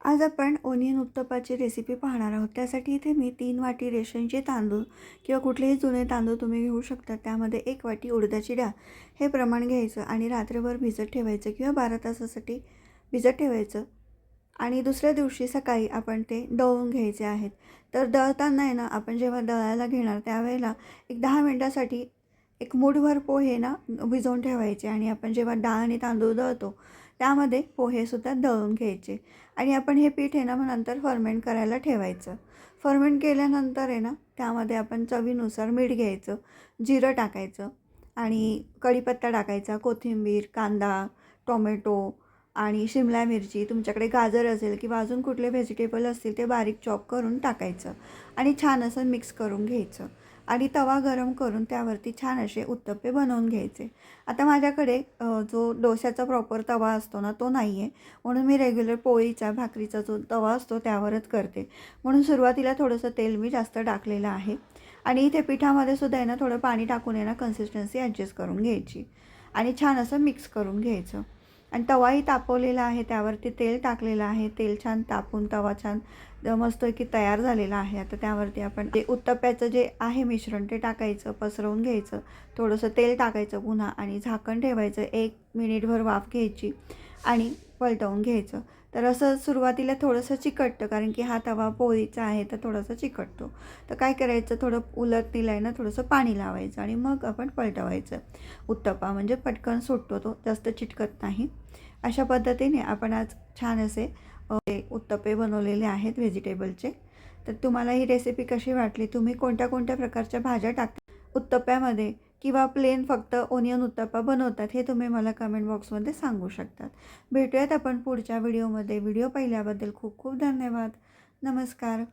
आज आपण onion उत्तप्पाची recipe पाहणार आहोत. त्यासाठी इथे मी 3 वाटी रेशनचे तांदूळ किंवा कुठलेही जुने तांदूळ तुम्ही घेऊ शकता. त्यामध्ये 1 वाटी उडदाची डाळ हे प्रमाण घ्यायचं आणि रात्रभर भिजत ठेवायचं किंवा 12 तासासाठी भिजत ठेवायचं आणि दुसऱ्या दिवशी सकाळी आपण ते दळून घ्यायचे आहेत. तर दळताना आहे ना, आपण जेव्हा दळायला घेणार त्यावेळेला एक 10 मिनिटासाठी एक मूठभर पोहे ना भिजवून ठेवायचे आणि आपण जेव्हा डाळ आणि तांदूळ दळतो त्यामध्ये पोहेसुद्धा दळून घ्यायचे आणि आपण हे पीठ आहे ना मग नंतर फर्मेंट करायला ठेवायचं. फर्मेंट केल्यानंतर आहे ना त्यामध्ये आपण चवीनुसार मीठ घ्यायचं, जिरं टाकायचं आणि कढीपत्ता टाकायचा, कोथिंबीर, कांदा, टोमॅटो आणि शिमला मिरची, तुमच्याकडे गाजर असेल किंवा अजून कुठले व्हेजिटेबल असतील ते बारीक चॉप करून टाकायचं आणि छान असं मिक्स करून घ्यायचं आणि तवा गरम करून त्यावरती छान असे उत्तप्पे बनवून घ्यायचे. आता माझ्याकडे जो डोश्याचा प्रॉपर तवा असतो ना तो नाही आहे, म्हणून मी रेग्युलर पोळीचा भाकरीचा जो तवा असतो त्यावरच करते. म्हणून सुरुवातीला थोडंसं तेल मी जास्त टाकलेलं आहे आणि इथे पिठामध्ये सुद्धा आहे ना थोडं पाणी टाकून आहे ना कन्सिस्टन्सी ॲडजस्ट करून घ्यायची आणि छान असं मिक्स करून घ्यायचं. आणि तवाही तापवलेला आहे, त्यावरती तेल टाकलेलं आहे. तेल छान तापून तवा छान मस्तपैकी तयार झालेला आहे. आता त्यावरती आपण ते उत्तप्प्याचं जे आहे मिश्रण ते टाकायचं, पसरवून घ्यायचं, थोडंसं तेल टाकायचं पुन्हा आणि झाकण ठेवायचं. 1 मिनिटभर वाफ घ्यायची आणि पलटवून घ्यायचं. तर असं सुरुवातीला थोडंसं चिकटतं कारण की हा तवा पोळीचा आहे तर थोडासा चिकटतो. तर काय करायचं, थोडं उलटणीला आहे ना थोडंसं पाणी लावायचं आणि मग आपण पलटवायचं. उत्तप्पा म्हणजे पटकन सुटतो, तो जास्त चिटकत नाही. अशा पद्धतीने आपण आज छान असे उत्तप्पे बनवलेले आहेत व्हेजिटेबलचे. तर तुम्हाला ही रेसिपी कशी वाटली, तुम्ही कोणत्या कोणत्या प्रकारच्या भाज्या टाकता उत्तप्प्यामध्ये किंवा प्लेन फक्त ओनियन उत्तप्पा बनवतात हे तुम्ही मला कमेंट बॉक्समध्ये सांगू शकतात. भेटूयात आपण पुढच्या व्हिडिओमध्ये. व्हिडिओ पाहिल्याबद्दल खूप खूप धन्यवाद. नमस्कार.